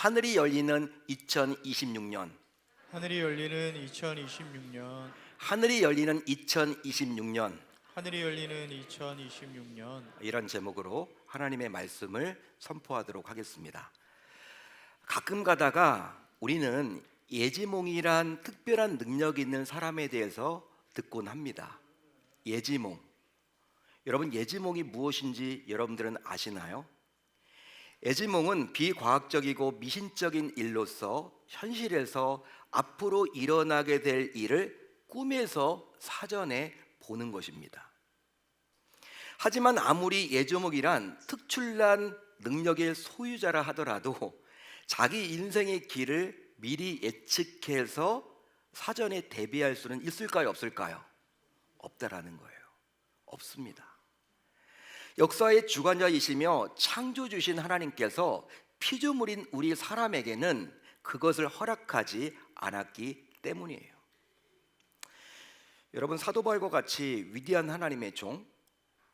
하늘이 열리는 2026년, 하늘이 열리는 2026년, 하늘이 열리는 2026년, 하늘이 열리는 2026년. 이런 제목으로 하나님의 말씀을 선포하도록 하겠습니다. 가끔 가다가 우리는 예지몽이란 특별한 능력이 있는 사람에 대해서 듣곤 합니다. 예지몽. 여러분, 예지몽이 무엇인지 여러분들은 아시나요? 예지몽은 비과학적이고 미신적인 일로서 현실에서 앞으로 일어나게 될 일을 꿈에서 사전에 보는 것입니다. 하지만 아무리 예지몽이란 특출난 능력의 소유자라 하더라도 자기 인생의 길을 미리 예측해서 사전에 대비할 수는 있을까요, 없을까요? 없다라는 거예요. 없습니다. 역사의 주관자이시며 창조주신 하나님께서 피조물인 우리 사람에게는 그것을 허락하지 않았기 때문이에요. 여러분, 사도 바울과 같이 위대한 하나님의 종,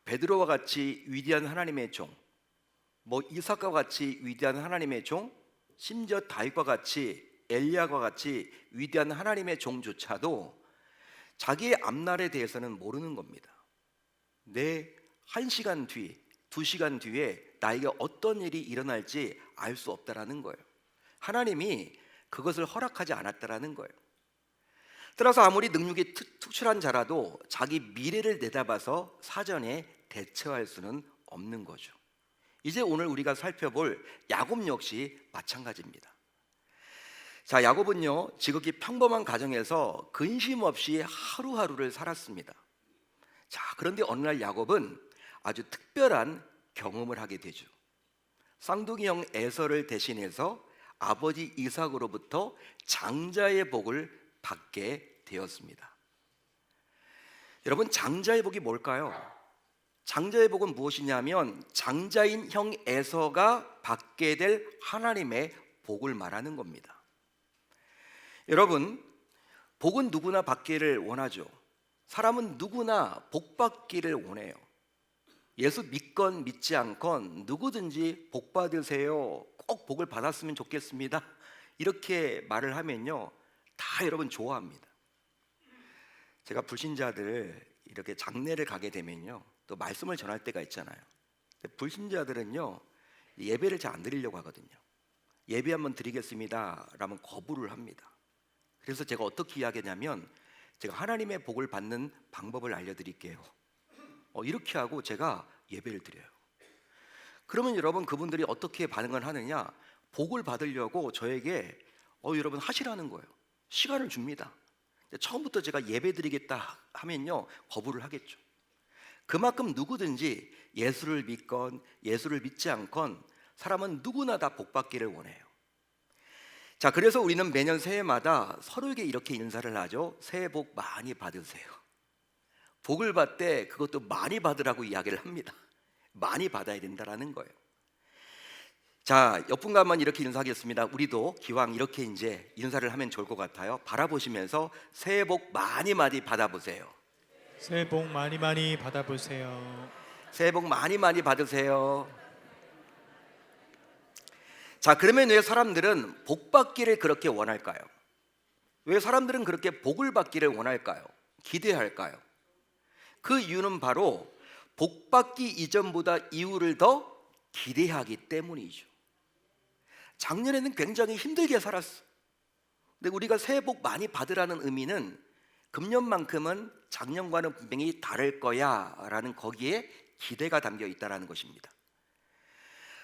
베드로와 같이 위대한 하나님의 종, 이삭과 같이 위대한 하나님의 종, 심지어 다윗과 같이 엘리야와 같이 위대한 하나님의 종조차도 자기의 앞날에 대해서는 모르는 겁니다. 내 1시간 뒤, 2시간 뒤에 나에게 어떤 일이 일어날지 알 수 없다라는 거예요. 하나님이 그것을 허락하지 않았다라는 거예요. 따라서 아무리 능력이 특출한 자라도 자기 미래를 내다봐서 사전에 대처할 수는 없는 거죠. 이제 오늘 우리가 살펴볼 야곱 역시 마찬가지입니다. 자, 야곱은요, 지극히 평범한 가정에서 근심 없이 하루하루를 살았습니다. 자, 그런데 어느 날 야곱은 아주 특별한 경험을 하게 되죠. 쌍둥이 형 에서를 대신해서 아버지 이삭으로부터 장자의 복을 받게 되었습니다. 여러분, 장자의 복이 뭘까요? 장자의 복은 무엇이냐면 장자인 형 에서가 받게 될 하나님의 복을 말하는 겁니다. 여러분, 복은 누구나 받기를 원하죠. 사람은 누구나 복 받기를 원해요. 예수 믿건 믿지 않건 누구든지 복 받으세요, 꼭 복을 받았으면 좋겠습니다, 이렇게 말을 하면요, 다 여러분 좋아합니다. 제가 불신자들 이렇게 장례를 가게 되면요, 또 말씀을 전할 때가 있잖아요. 불신자들은요, 예배를 잘 안 드리려고 하거든요. 예배 한번 드리겠습니다 라면 거부를 합니다. 그래서 제가 어떻게 이야기하냐면, 제가 하나님의 복을 받는 방법을 알려드릴게요, 이렇게 하고 제가 예배를 드려요. 그러면 여러분, 그분들이 어떻게 반응을 하느냐, 복을 받으려고 저에게 여러분 하시라는 거예요. 시간을 줍니다. 처음부터 제가 예배 드리겠다 하면요, 거부를 하겠죠. 그만큼 누구든지 예수를 믿건 예수를 믿지 않건 사람은 누구나 다 복 받기를 원해요. 자, 그래서 우리는 매년 새해마다 서로에게 이렇게 인사를 하죠. 새해 복 많이 받으세요. 복을 받되 그것도 많이 받으라고 이야기를 합니다. 많이 받아야 된다라는 거예요. 자, 옆분과 한번 이렇게 인사하겠습니다. 우리도 기왕 이렇게 이제 인사를 하면 좋을 것 같아요. 바라보시면서 새해 복 많이 많이 받아보세요. 새해 복 많이 많이 받아보세요. 새해 복 많이 많이 받으세요. 자, 그러면 왜 사람들은 복 받기를 그렇게 원할까요? 왜 사람들은 그렇게 복을 받기를 원할까요? 기대할까요? 그 이유는 바로 복 받기 이전보다 이후를 더 기대하기 때문이죠. 작년에는 굉장히 힘들게 살았어. 근데 우리가 새해 복 많이 받으라는 의미는 금년만큼은 작년과는 분명히 다를 거야 라는 거기에 기대가 담겨 있다는 것입니다.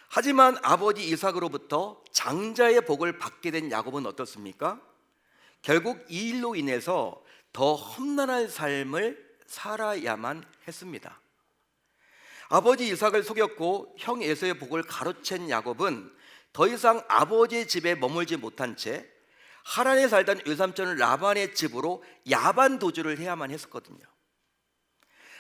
하지만 아버지 이삭으로부터 장자의 복을 받게 된 야곱은 어떻습니까? 결국 이 일로 인해서 더 험난한 삶을 살아야만 했습니다. 아버지 이삭을 속였고 형 에서의 복을 가로챈 야곱은 더 이상 아버지의 집에 머물지 못한 채 하란에 살던 외삼촌 라반의 집으로 야반 도주를 해야만 했었거든요.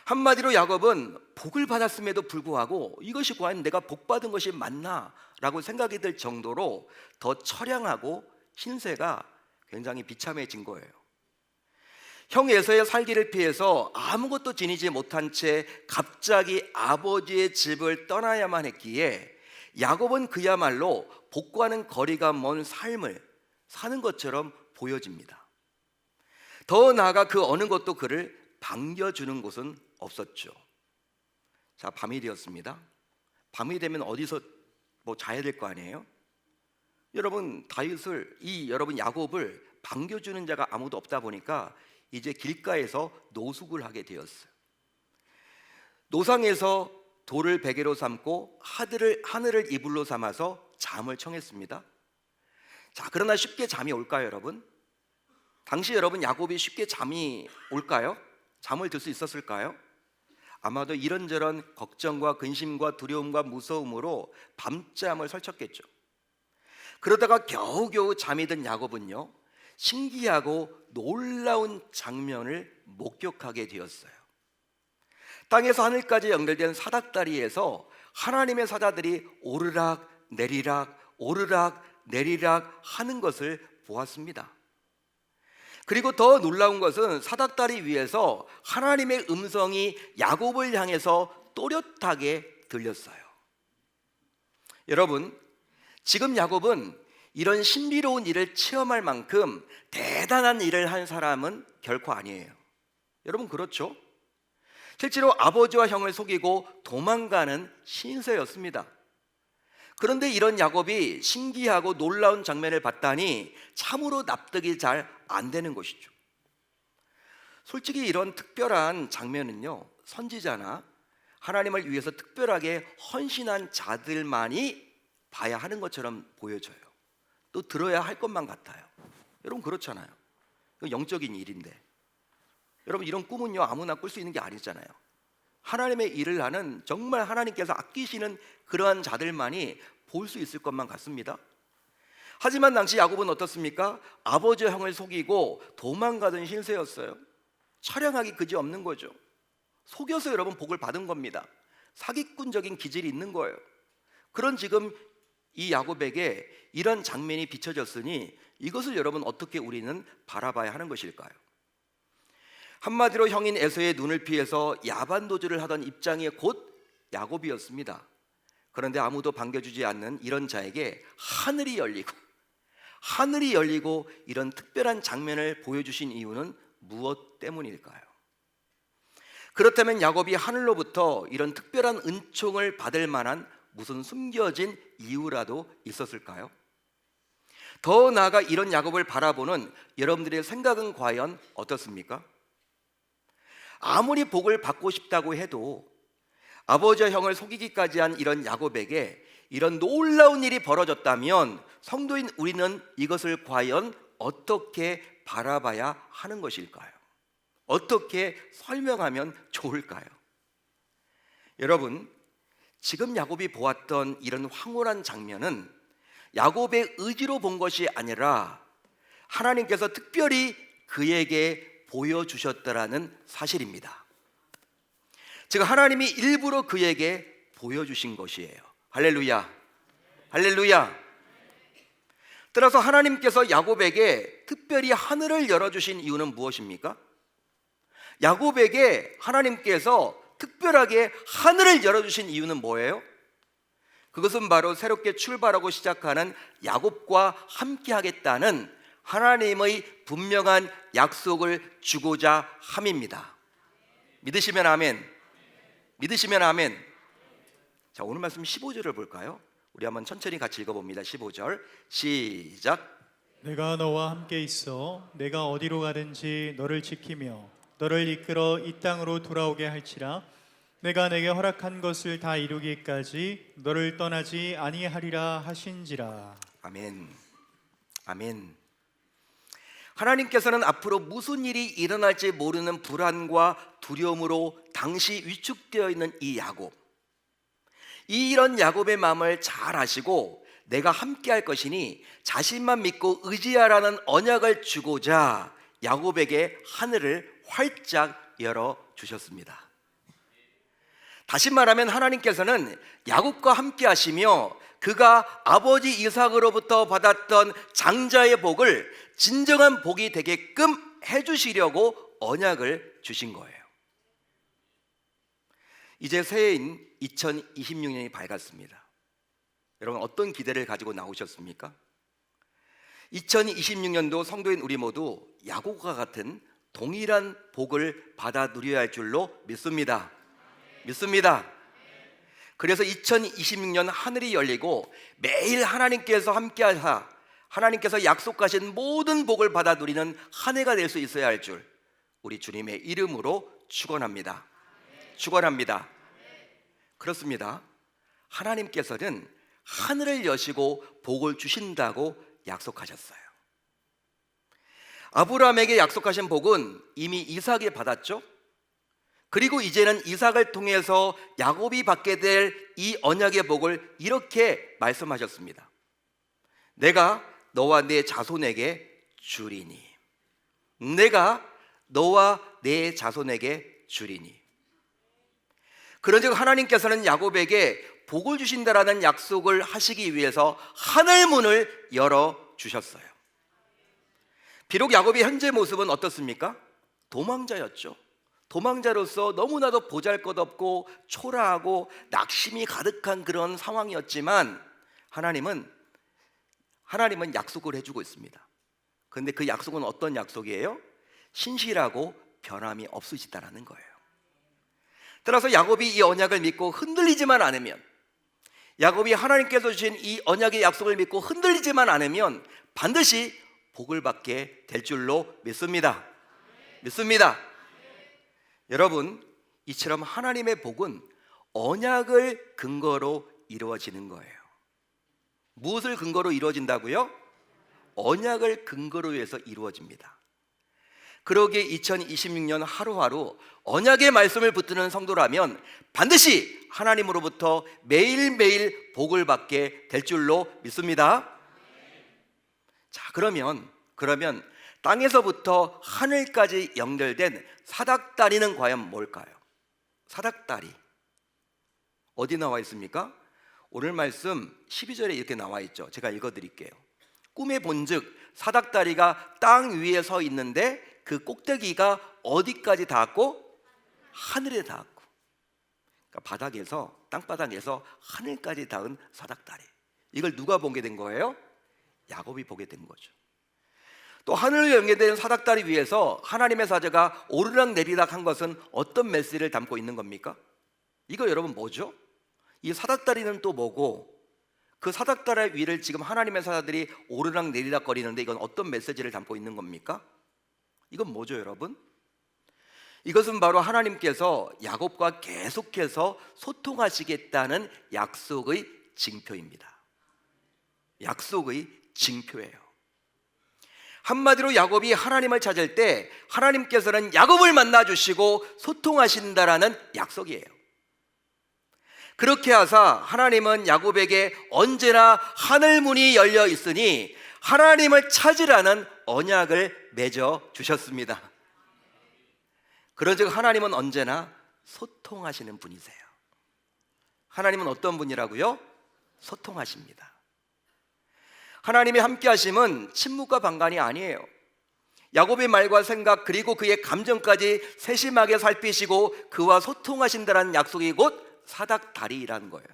한마디로 야곱은 복을 받았음에도 불구하고 이것이 과연 내가 복 받은 것이 맞나 라고 생각이 들 정도로 더 처량하고 신세가 굉장히 비참해진 거예요. 형 에서의 살기를 피해서 아무것도 지니지 못한 채 갑자기 아버지의 집을 떠나야만 했기에 야곱은 그야말로 복과는 거리가 먼 삶을 사는 것처럼 보여집니다. 더 나아가 그 어느 것도 그를 반겨주는 곳은 없었죠. 자, 밤이 되었습니다. 밤이 되면 어디서 자야 될 거 아니에요? 여러분, 여러분 야곱을 반겨주는 자가 아무도 없다 보니까 이제 길가에서 노숙을 하게 되었어요. 노상에서 돌을 베개로 삼고 하늘을 이불로 삼아서 잠을 청했습니다. 자, 그러나 쉽게 잠이 올까요, 여러분? 당시 여러분 야곱이 쉽게 잠이 올까요? 잠을 들 수 있었을까요? 아마도 이런저런 걱정과 근심과 두려움과 무서움으로 밤잠을 설쳤겠죠. 그러다가 겨우겨우 잠이 든 야곱은요, 신기하고 놀라운 장면을 목격하게 되었어요. 땅에서 하늘까지 연결된 사닥다리에서 하나님의 사자들이 오르락 내리락 오르락 내리락 하는 것을 보았습니다. 그리고 더 놀라운 것은 사닥다리 위에서 하나님의 음성이 야곱을 향해서 또렷하게 들렸어요. 여러분, 지금 야곱은 이런 신비로운 일을 체험할 만큼 대단한 일을 한 사람은 결코 아니에요. 여러분, 그렇죠? 실제로 아버지와 형을 속이고 도망가는 신세였습니다. 그런데 이런 야곱이 신기하고 놀라운 장면을 봤다니 참으로 납득이 잘 안 되는 것이죠. 솔직히 이런 특별한 장면은요, 선지자나 하나님을 위해서 특별하게 헌신한 자들만이 봐야 하는 것처럼 보여져요. 또 들어야 할 것만 같아요. 여러분, 그렇잖아요. 영적인 일인데 여러분, 이런 꿈은요 아무나 꿀 수 있는 게 아니잖아요. 하나님의 일을 하는, 정말 하나님께서 아끼시는 그러한 자들만이 볼 수 있을 것만 같습니다. 하지만 당시 야곱은 어떻습니까? 아버지와 형을 속이고 도망가던 신세였어요. 처량하기 그지없는 거죠. 속여서 여러분 복을 받은 겁니다. 사기꾼적인 기질이 있는 거예요. 그런 지금 이 야곱에게 이런 장면이 비춰졌으니 이것을 여러분 어떻게 우리는 바라봐야 하는 것일까요? 한마디로 형인 에서의 눈을 피해서 야반도주를 하던 입장이 곧 야곱이었습니다. 그런데 아무도 반겨주지 않는 이런 자에게 하늘이 열리고 이런 특별한 장면을 보여주신 이유는 무엇 때문일까요? 그렇다면 야곱이 하늘로부터 이런 특별한 은총을 받을 만한 무슨 숨겨진 이유라도 있었을까요? 더 나아가 이런 야곱을 바라보는 여러분들의 생각은 과연 어떻습니까? 아무리 복을 받고 싶다고 해도 아버지와 형을 속이기까지 한 이런 야곱에게 이런 놀라운 일이 벌어졌다면 성도인 우리는 이것을 과연 어떻게 바라봐야 하는 것일까요? 어떻게 설명하면 좋을까요? 여러분, 지금 야곱이 보았던 이런 황홀한 장면은 야곱의 의지로 본 것이 아니라 하나님께서 특별히 그에게 보여주셨다라는 사실입니다. 즉 하나님이 일부러 그에게 보여주신 것이에요. 할렐루야, 할렐루야. 따라서 하나님께서 야곱에게 특별히 하늘을 열어주신 이유는 무엇입니까? 야곱에게 하나님께서 특별하게 하늘을 열어주신 이유는 뭐예요? 그것은 바로 새롭게 출발하고 시작하는 야곱과 함께 하겠다는 하나님의 분명한 약속을 주고자 함입니다. 믿으시면 아멘. 믿으시면 아멘. 자, 오늘 말씀 15절을 볼까요? 우리 한번 천천히 같이 읽어봅니다. 15절 시작. 내가 너와 함께 있어 내가 어디로 가든지 너를 지키며 너를 이끌어 이 땅으로 돌아오게 할지라. 내가 내게 허락한 것을 다 이루기까지 너를 떠나지 아니하리라 하신지라. 아멘. 아멘. 하나님께서는 앞으로 무슨 일이 일어날지 모르는 불안과 두려움으로 당시 위축되어 있는 이 야곱, 이런 야곱의 마음을 잘 아시고 내가 함께 할 것이니 자신만 믿고 의지하라는 언약을 주고자 야곱에게 하늘을 활짝 열어주셨습니다. 다시 말하면 하나님께서는 야곱과 함께 하시며 그가 아버지 이삭으로부터 받았던 장자의 복을 진정한 복이 되게끔 해주시려고 언약을 주신 거예요. 이제 새해인 2026년이 밝았습니다. 여러분 어떤 기대를 가지고 나오셨습니까? 2026년도 성도인 우리 모두 야곱과 같은 동일한 복을 받아 누려야 할 줄로 믿습니다. 믿습니다. 그래서 2026년 하늘이 열리고 매일 하나님께서 함께하사 하나님께서 약속하신 모든 복을 받아 누리는 한 해가 될 수 있어야 할 줄 우리 주님의 이름으로 축원합니다. 축원합니다. 그렇습니다. 하나님께서는 하늘을 여시고 복을 주신다고 약속하셨어요. 아브라함에게 약속하신 복은 이미 이삭이 받았죠. 그리고 이제는 이삭을 통해서 야곱이 받게 될 이 언약의 복을 이렇게 말씀하셨습니다. 내가 너와 내 자손에게 주리니. 내가 너와 내 자손에게 주리니. 그런즉 하나님께서는 야곱에게 복을 주신다라는 약속을 하시기 위해서 하늘 문을 열어 주셨어요. 비록 야곱의 현재 모습은 어떻습니까? 도망자였죠. 도망자로서 너무나도 보잘것없고 초라하고 낙심이 가득한 그런 상황이었지만 하나님은 약속을 해주고 있습니다. 그런데 그 약속은 어떤 약속이에요? 신실하고 변함이 없으시다라는 거예요. 따라서 야곱이 이 언약을 믿고 흔들리지만 않으면, 야곱이 하나님께서 주신 이 언약의 약속을 믿고 흔들리지만 않으면 반드시 복을 받게 될 줄로 믿습니다. 믿습니다. 여러분, 이처럼 하나님의 복은 언약을 근거로 이루어지는 거예요. 무엇을 근거로 이루어진다고요? 언약을 근거로 해서 이루어집니다. 그러기에 2026년 하루하루 언약의 말씀을 붙드는 성도라면 반드시 하나님으로부터 매일매일 복을 받게 될 줄로 믿습니다. 자, 그러면 땅에서부터 하늘까지 연결된 사닥다리는 과연 뭘까요? 사닥다리 어디 나와 있습니까? 오늘 말씀 12절에 이렇게 나와 있죠. 제가 읽어드릴게요. 꿈에 본즉 사닥다리가 땅 위에 서 있는데 그 꼭대기가 어디까지 닿았고? 하늘에 닿았고. 그러니까 바닥에서, 땅바닥에서 하늘까지 닿은 사닥다리. 이걸 누가 보게 된 거예요? 야곱이 보게 된 거죠. 또 하늘을 연결된 사닥다리 위에서 하나님의 사자가 오르락 내리락 한 것은 어떤 메시지를 담고 있는 겁니까? 이거 여러분 뭐죠? 이 사닥다리는 또 뭐고, 그 사닥다리 위를 지금 하나님의 사자들이 오르락 내리락 거리는데 이건 어떤 메시지를 담고 있는 겁니까? 이건 뭐죠, 여러분? 이것은 바로 하나님께서 야곱과 계속해서 소통하시겠다는 약속의 징표입니다. 약속의 징표예요. 한마디로 야곱이 하나님을 찾을 때 하나님께서는 야곱을 만나주시고 소통하신다라는 약속이에요. 그렇게 하사 하나님은 야곱에게 언제나 하늘문이 열려 있으니 하나님을 찾으라는 언약을 맺어 주셨습니다. 그런즉 하나님은 언제나 소통하시는 분이세요. 하나님은 어떤 분이라고요? 소통하십니다. 하나님의 함께하심은 침묵과 방관이 아니에요. 야곱의 말과 생각 그리고 그의 감정까지 세심하게 살피시고 그와 소통하신다는 약속이 곧 사닥다리라는 거예요.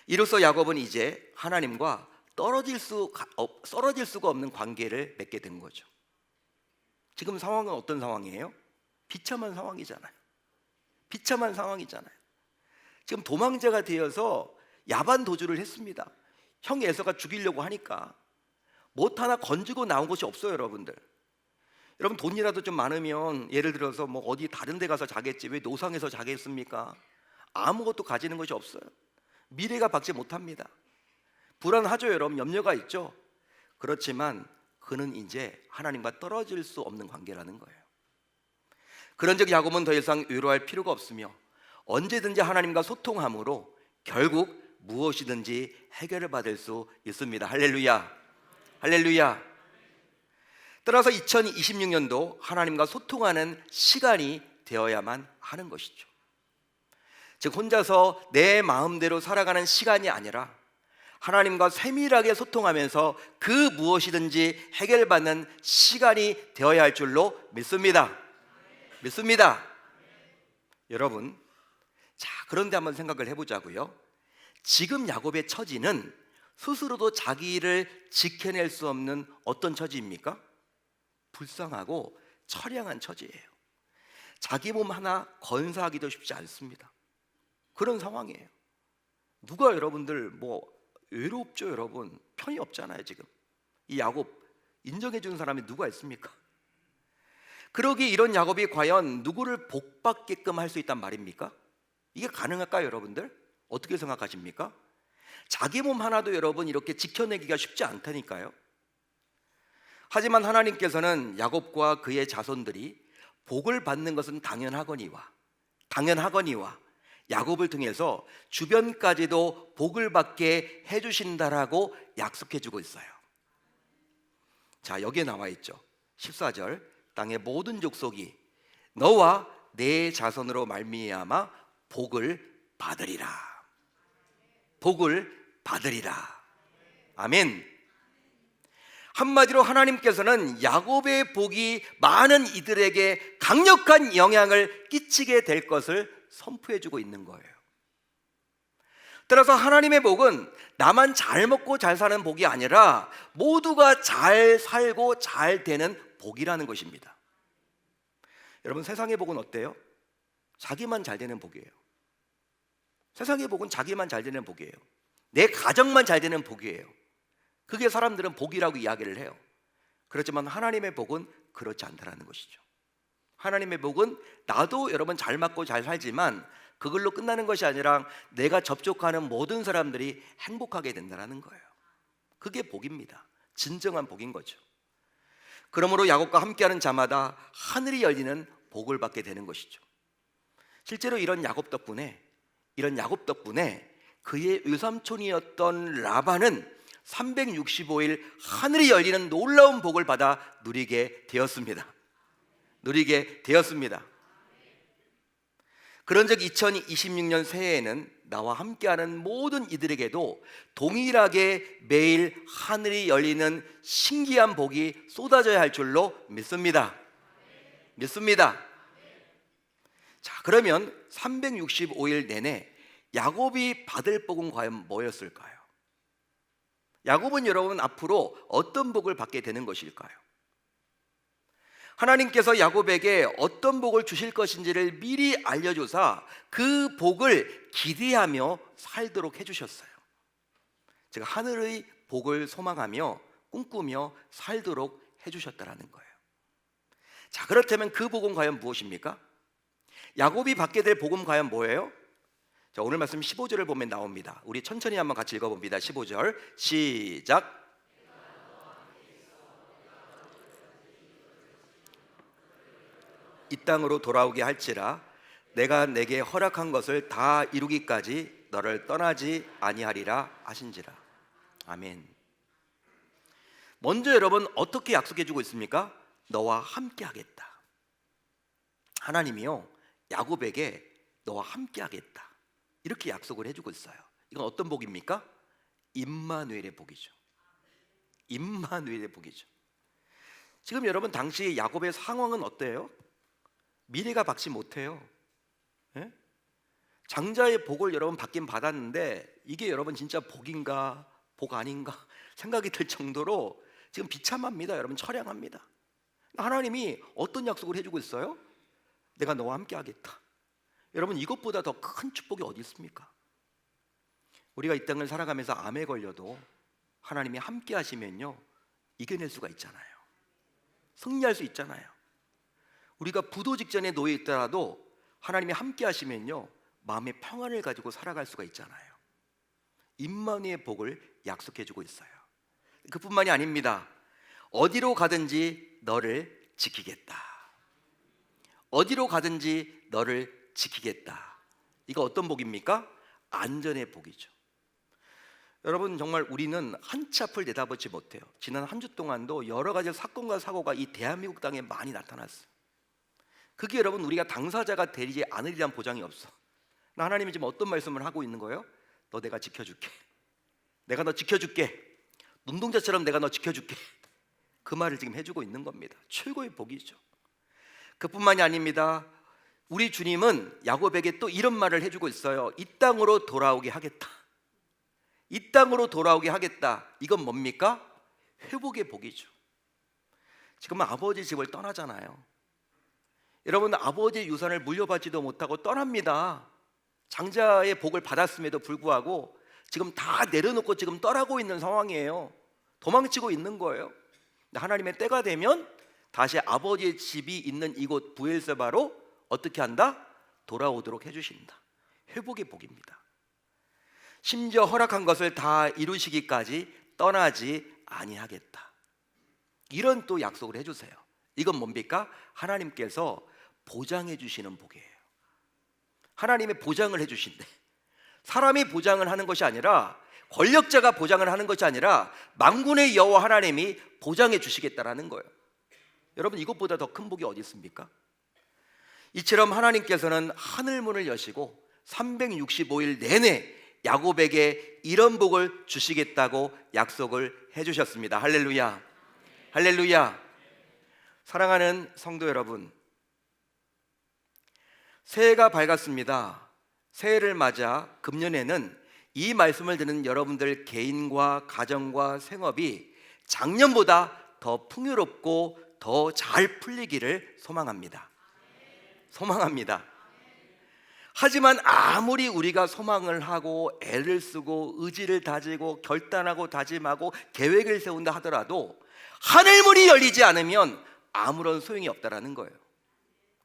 이로써 야곱은 이제 하나님과 떨어질 수가 없는 관계를 맺게 된 거죠. 지금 상황은 어떤 상황이에요? 비참한 상황이잖아요. 비참한 상황이잖아요. 지금 도망자가 되어서 야반 도주를 했습니다. 형 에서가 죽이려고 하니까 못 하나 건지고 나온 것이 없어요, 여러분들. 여러분 돈이라도 좀 많으면 예를 들어서 뭐 어디 다른 데 가서 자겠지 왜 노상에서 자겠습니까? 아무것도 가지는 것이 없어요. 미래가 밝지 못합니다. 불안하죠, 여러분. 염려가 있죠. 그렇지만 그는 이제 하나님과 떨어질 수 없는 관계라는 거예요. 그런즉 야곱은 더 이상 외로워할 필요가 없으며 언제든지 하나님과 소통함으로 결국 무엇이든지 해결을 받을 수 있습니다. 할렐루야. 할렐루야. 따라서 2026년도 하나님과 소통하는 시간이 되어야만 하는 것이죠. 즉 혼자서 내 마음대로 살아가는 시간이 아니라 하나님과 세밀하게 소통하면서 그 무엇이든지 해결받는 시간이 되어야 할 줄로 믿습니다. 믿습니다. 여러분, 자, 그런데 한번 생각을 해보자고요. 지금 야곱의 처지는 스스로도 자기를 지켜낼 수 없는 어떤 처지입니까? 불쌍하고 처량한 처지예요. 자기 몸 하나 건사하기도 쉽지 않습니다. 그런 상황이에요. 누가 여러분들 외롭죠? 여러분 편이 없잖아요. 지금 이 야곱 인정해 주는 사람이 누가 있습니까? 그러기에 이런 야곱이 과연 누구를 복받게끔 할 수 있단 말입니까? 이게 가능할까요? 여러분들 어떻게 생각하십니까? 자기 몸 하나도 여러분 이렇게 지켜내기가 쉽지 않다니까요. 하지만 하나님께서는 야곱과 그의 자손들이 복을 받는 것은 당연하거니와 야곱을 통해서 주변까지도 복을 받게 해주신다라고 약속해 주고 있어요. 자, 여기에 나와 있죠. 14절, 땅의 모든 족속이 너와 내 자손으로 말미암아 복을 받으리라. 복을 받으리라. 아멘. 한마디로 하나님께서는 야곱의 복이 많은 이들에게 강력한 영향을 끼치게 될 것을 선포해 주고 있는 거예요. 따라서 하나님의 복은 나만 잘 먹고 잘 사는 복이 아니라 모두가 잘 살고 잘 되는 복이라는 것입니다. 여러분, 세상의 복은 어때요? 자기만 잘 되는 복이에요. 세상의 복은 자기만 잘 되는 복이에요. 내 가정만 잘 되는 복이에요. 그게 사람들은 복이라고 이야기를 해요. 그렇지만 하나님의 복은 그렇지 않다는 것이죠. 하나님의 복은 나도 여러분 잘 맞고 잘 살지만 그걸로 끝나는 것이 아니라 내가 접촉하는 모든 사람들이 행복하게 된다는 거예요. 그게 복입니다. 진정한 복인 거죠. 그러므로 야곱과 함께하는 자마다 하늘이 열리는 복을 받게 되는 것이죠. 실제로 이런 야곱 덕분에 그의 외삼촌이었던 라반은 365일 하늘이 열리는 놀라운 복을 받아 누리게 되었습니다. 그런즉 2026년 새해에는 나와 함께하는 모든 이들에게도 동일하게 매일 하늘이 열리는 신기한 복이 쏟아져야 할 줄로 믿습니다. 자, 그러면 365일 내내 야곱이 받을 복은 과연 뭐였을까요? 야곱은 여러분 앞으로 어떤 복을 받게 되는 것일까요? 하나님께서 야곱에게 어떤 복을 주실 것인지를 미리 알려줘서 그 복을 기대하며 살도록 해주셨어요. 제가 하늘의 복을 소망하며 꿈꾸며 살도록 해주셨다는 거예요. 자, 그렇다면 그 복은 과연 무엇입니까? 야곱이 받게 될 복은 과연 뭐예요? 자, 오늘 말씀 15절을 보면 나옵니다. 우리 천천히 한번 같이 읽어봅니다. 15절 시작. 이 땅으로 돌아오게 할지라 내가 내게 허락한 것을 다 이루기까지 너를 떠나지 아니하리라 하신지라. 아멘. 먼저 여러분 어떻게 약속해 주고 있습니까? 너와 함께 하겠다. 하나님이요 야곱에게 너와 함께 하겠다 이렇게 약속을 해주고 있어요. 이건 어떤 복입니까? 임마누엘의 복이죠. 임마누엘의 복이죠. 지금 여러분 당시 야곱의 상황은 어때요? 미래가 밝지 못해요. 예? 장자의 복을 여러분 받긴 받았는데 이게 여러분 진짜 복인가 복 아닌가 생각이 들 정도로 지금 비참합니다. 여러분 처량합니다. 하나님이 어떤 약속을 해주고 있어요? 내가 너와 함께 하겠다. 여러분 이것보다 더 큰 축복이 어디 있습니까? 우리가 이 땅을 살아가면서 암에 걸려도 하나님이 함께 하시면요 이겨낼 수가 있잖아요. 승리할 수 있잖아요. 우리가 부도 직전에 놓여 있더라도 하나님이 함께 하시면요 마음의 평안을 가지고 살아갈 수가 있잖아요. 임마누엘의 복을 약속해 주고 있어요. 그뿐만이 아닙니다. 어디로 가든지 너를 지키겠다. 어디로 가든지 너를 지키겠다. 이거 어떤 복입니까? 안전의 복이죠. 여러분 정말 우리는 한 치 앞을 내다보지 못해요. 지난 한 주 동안도 여러 가지 사건과 사고가 이 대한민국 땅에 많이 나타났어요. 그게 여러분 우리가 당사자가 되지 않으리란 보장이 없어. 하나님이 지금 어떤 말씀을 하고 있는 거예요? 너 내가 지켜줄게. 내가 너 지켜줄게. 눈동자처럼 내가 너 지켜줄게. 그 말을 지금 해주고 있는 겁니다. 최고의 복이죠. 그뿐만이 아닙니다. 우리 주님은 야곱에게 또 이런 말을 해주고 있어요. 이 땅으로 돌아오게 하겠다. 이 땅으로 돌아오게 하겠다. 이건 뭡니까? 회복의 복이죠. 지금 아버지 집을 떠나잖아요. 여러분, 아버지의 유산을 물려받지도 못하고 떠납니다. 장자의 복을 받았음에도 불구하고 지금 다 내려놓고 지금 떠나고 있는 상황이에요. 도망치고 있는 거예요. 하나님의 때가 되면 다시 아버지의 집이 있는 이곳 브엘세바로 어떻게 한다? 돌아오도록 해주신다. 회복의 복입니다. 심지어 허락한 것을 다 이루시기까지 떠나지 아니하겠다. 이런 또 약속을 해주세요. 이건 뭡니까? 하나님께서 보장해 주시는 복이에요. 하나님의 보장을 해주신대. 사람이 보장을 하는 것이 아니라, 권력자가 보장을 하는 것이 아니라 만군의 여호와 하나님이 보장해 주시겠다라는 거예요. 여러분, 이것보다 더 큰 복이 어디 있습니까? 이처럼 하나님께서는 하늘문을 여시고 365일 내내 야곱에게 이런 복을 주시겠다고 약속을 해주셨습니다. 할렐루야, 할렐루야. 사랑하는 성도 여러분, 새해가 밝았습니다. 새해를 맞아 금년에는 이 말씀을 듣는 여러분들 개인과 가정과 생업이 작년보다 더 풍요롭고 더 잘 풀리기를 소망합니다. 소망합니다. 하지만 아무리 우리가 소망을 하고 애를 쓰고 의지를 다지고 결단하고 다짐하고 계획을 세운다 하더라도 하늘문이 열리지 않으면 아무런 소용이 없다라는 거예요.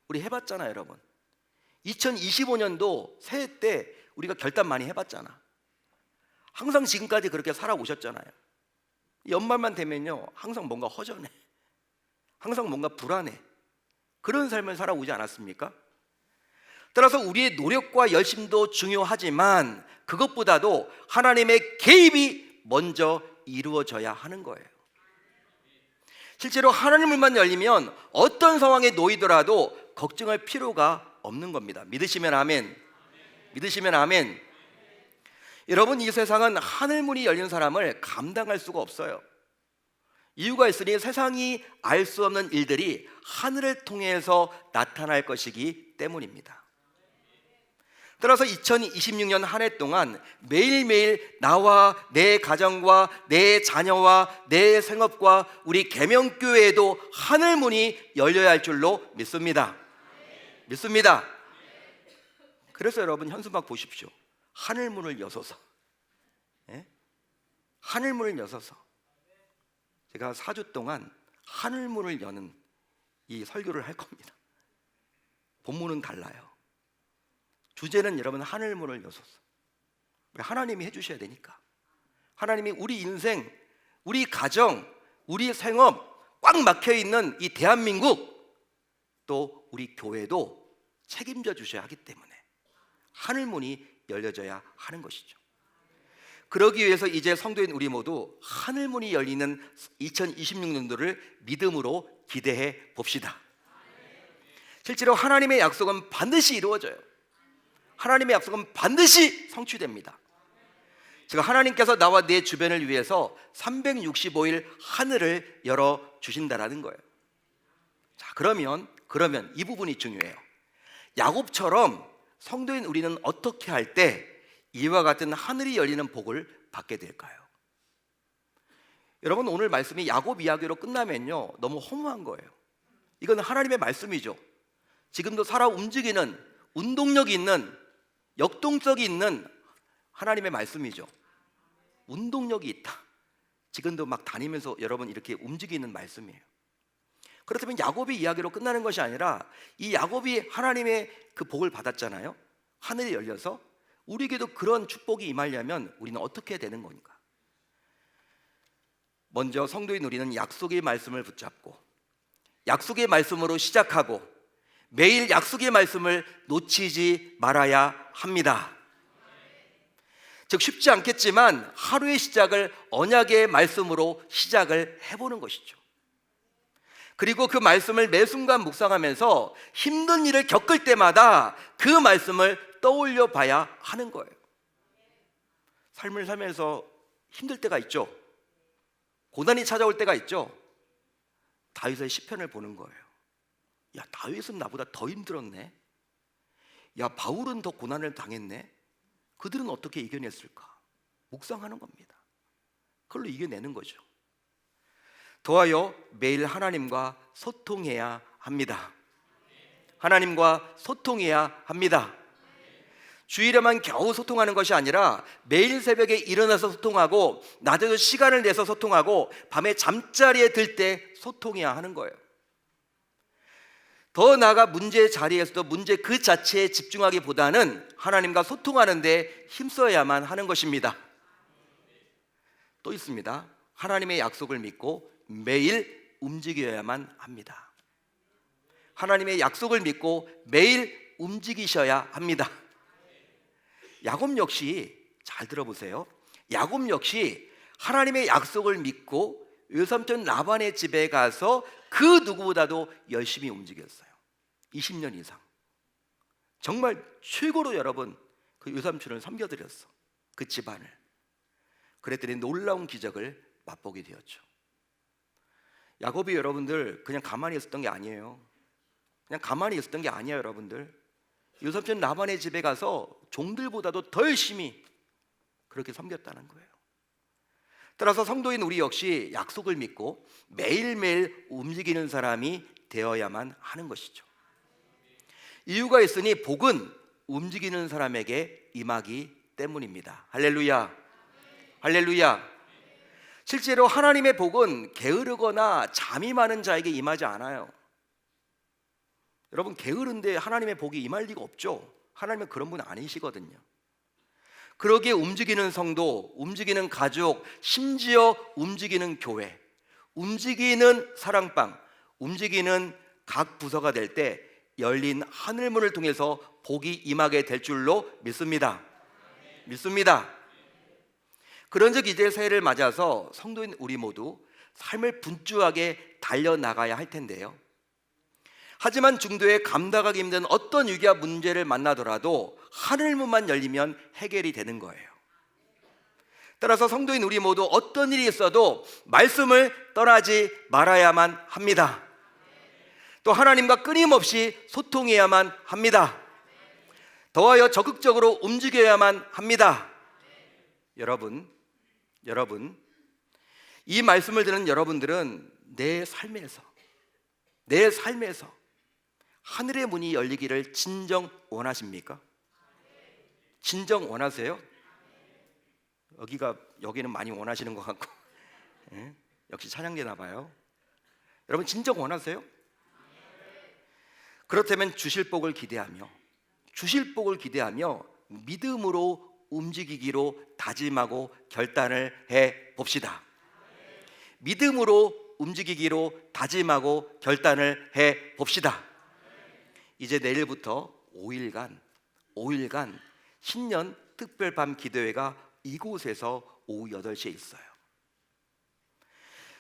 우리 해봤잖아요, 여러분. 2025년도 새해 때 우리가 결단 많이 해봤잖아. 항상 지금까지 그렇게 살아오셨잖아요. 연말만 되면요, 항상 뭔가 허전해, 항상 뭔가 불안해. 그런 삶을 살아오지 않았습니까? 따라서 우리의 노력과 열심도 중요하지만 그것보다도 하나님의 개입이 먼저 이루어져야 하는 거예요. 실제로 하나님만 열리면 어떤 상황에 놓이더라도 걱정할 필요가 없는 겁니다. 믿으시면 아멘. 믿으시면 아멘. 여러분, 이 세상은 하늘문이 열린 사람을 감당할 수가 없어요. 이유가 있으니 세상이 알 수 없는 일들이 하늘을 통해서 나타날 것이기 때문입니다. 따라서 2026년 한 해 동안 매일매일 나와 내 가정과 내 자녀와 내 생업과 우리 계명교회에도 하늘문이 열려야 할 줄로 믿습니다. 믿습니다. 그래서 여러분, 현수막 보십시오. 하늘문을 여소서. 예? 하늘문을 여소서. 제가 4주 동안 하늘문을 여는 이 설교를 할 겁니다. 본문은 달라요. 주제는 여러분 하늘문을 여소서. 하나님이 해주셔야 되니까. 하나님이 우리 인생, 우리 가정, 우리 생업 꽉 막혀있는 이 대한민국, 또 우리 교회도 책임져 주셔야 하기 때문에 하늘문이 열려져야 하는 것이죠. 그러기 위해서 이제 성도인 우리 모두 하늘문이 열리는 2026년도를 믿음으로 기대해 봅시다. 실제로 하나님의 약속은 반드시 이루어져요. 하나님의 약속은 반드시 성취됩니다. 제가 하나님께서 나와 내 주변을 위해서 365일 하늘을 열어 주신다라는 거예요. 자, 그러면 이 부분이 중요해요. 야곱처럼 성도인 우리는 어떻게 할 때 이와 같은 하늘이 열리는 복을 받게 될까요? 여러분, 오늘 말씀이 야곱 이야기로 끝나면요, 너무 허무한 거예요. 이건 하나님의 말씀이죠. 지금도 살아 움직이는, 운동력이 있는, 역동성이 있는 하나님의 말씀이죠. 운동력이 있다. 지금도 막 다니면서 여러분 이렇게 움직이는 말씀이에요. 그렇다면 야곱의 이야기로 끝나는 것이 아니라 이 야곱이 하나님의 그 복을 받았잖아요. 하늘이 열려서 우리에게도 그런 축복이 임하려면 우리는 어떻게 해야 되는 거니까? 먼저 성도인 우리는 약속의 말씀을 붙잡고 약속의 말씀으로 시작하고 매일 약속의 말씀을 놓치지 말아야 합니다. 즉 쉽지 않겠지만 하루의 시작을 언약의 말씀으로 시작을 해보는 것이죠. 그리고 그 말씀을 매 순간 묵상하면서 힘든 일을 겪을 때마다 그 말씀을 떠올려 봐야 하는 거예요. 삶을 살면서 힘들 때가 있죠. 고난이 찾아올 때가 있죠. 다윗의 시편을 보는 거예요. 야, 다윗은 나보다 더 힘들었네. 야, 바울은 더 고난을 당했네. 그들은 어떻게 이겨냈을까? 묵상하는 겁니다. 그걸로 이겨내는 거죠. 더하여 매일 하나님과 소통해야 합니다. 하나님과 소통해야 합니다. 주일에만 겨우 소통하는 것이 아니라 매일 새벽에 일어나서 소통하고 낮에도 시간을 내서 소통하고 밤에 잠자리에 들 때 소통해야 하는 거예요. 더 나아가 문제의 자리에서도 문제 그 자체에 집중하기보다는 하나님과 소통하는 데 힘써야만 하는 것입니다. 또 있습니다. 하나님의 약속을 믿고 매일 움직여야만 합니다. 하나님의 약속을 믿고 매일 움직이셔야 합니다. 야곱 역시 잘 들어보세요. 야곱 역시 하나님의 약속을 믿고 외삼촌 라반의 집에 가서 그 누구보다도 열심히 움직였어요. 20년 이상. 정말 최고로 여러분 그 외삼촌을 섬겨드렸어. 그 집안을. 그랬더니 놀라운 기적을 맛보게 되었죠. 야곱이 여러분들 그냥 가만히 있었던 게 아니에요. 그냥 가만히 있었던 게 아니에요, 여러분들. 외삼촌 라반의 집에 가서 종들보다도 더 열심히 그렇게 섬겼다는 거예요. 따라서 성도인 우리 역시 약속을 믿고 매일매일 움직이는 사람이 되어야만 하는 것이죠. 이유가 있으니 복은 움직이는 사람에게 임하기 때문입니다. 할렐루야. 할렐루야. 실제로 하나님의 복은 게으르거나 잠이 많은 자에게 임하지 않아요. 여러분, 게으른데 하나님의 복이 임할 리가 없죠. 하나님은 그런 분 아니시거든요. 그러기에 움직이는 성도, 움직이는 가족, 심지어 움직이는 교회, 움직이는 사랑방, 움직이는 각 부서가 될 때 열린 하늘문을 통해서 복이 임하게 될 줄로 믿습니다. 믿습니다. 그런즉 이제 새해를 맞아서 성도인 우리 모두 삶을 분주하게 달려나가야 할 텐데요. 하지만 중도에 감당하기 힘든 어떤 위기와 문제를 만나더라도 하늘문만 열리면 해결이 되는 거예요. 따라서 성도인 우리 모두 어떤 일이 있어도 말씀을 떠나지 말아야만 합니다. 또 하나님과 끊임없이 소통해야만 합니다. 더하여 적극적으로 움직여야만 합니다. 여러분, 이 말씀을 듣는 여러분들은 내 삶에서 하늘의 문이 열리기를 진정 원하십니까? 진정 원하세요? 여기는 많이 원하시는 것 같고, 역시 찬양되나 봐요. 여러분 진정 원하세요? 그렇다면 주실 복을 기대하며 믿음으로 움직이기로 다짐하고 결단을 해 봅시다. 믿음으로 움직이기로 다짐하고 결단을 해 봅시다. 이제 내일부터 5일간 신년 특별밤 기도회가 이곳에서 오후 8시에 있어요.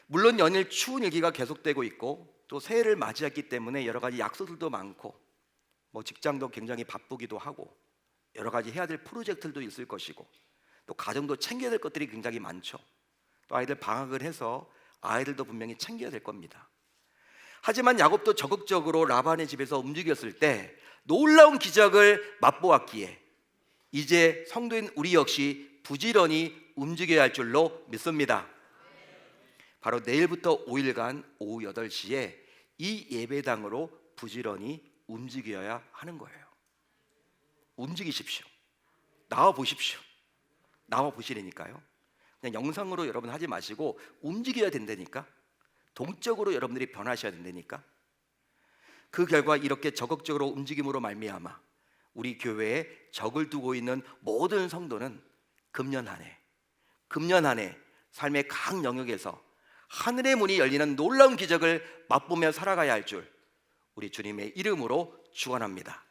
물론 연일 추운 일기가 계속되고 있고 또 새해를 맞이했기 때문에 여러 가지 약속들도 많고 직장도 굉장히 바쁘기도 하고 여러 가지 해야 될 프로젝트들도 있을 것이고 또 가정도 챙겨야 될 것들이 굉장히 많죠. 또 아이들 방학을 해서 아이들도 분명히 챙겨야 될 겁니다. 하지만 야곱도 적극적으로 라반의 집에서 움직였을 때 놀라운 기적을 맛보았기에 이제 성도인 우리 역시 부지런히 움직여야 할 줄로 믿습니다. 바로 내일부터 5일간 오후 8시에 이 예배당으로 부지런히 움직여야 하는 거예요. 움직이십시오. 나와 보시라니까요. 그냥 영상으로 여러분 하지 마시고 움직여야 된다니까. 동적으로 여러분들이 변하셔야 된다니까. 그 결과 이렇게 적극적으로 움직임으로 말미암아 우리 교회에 적을 두고 있는 모든 성도는 금년 한 해 삶의 각 영역에서 하늘의 문이 열리는 놀라운 기적을 맛보며 살아가야 할 줄 우리 주님의 이름으로 축원합니다.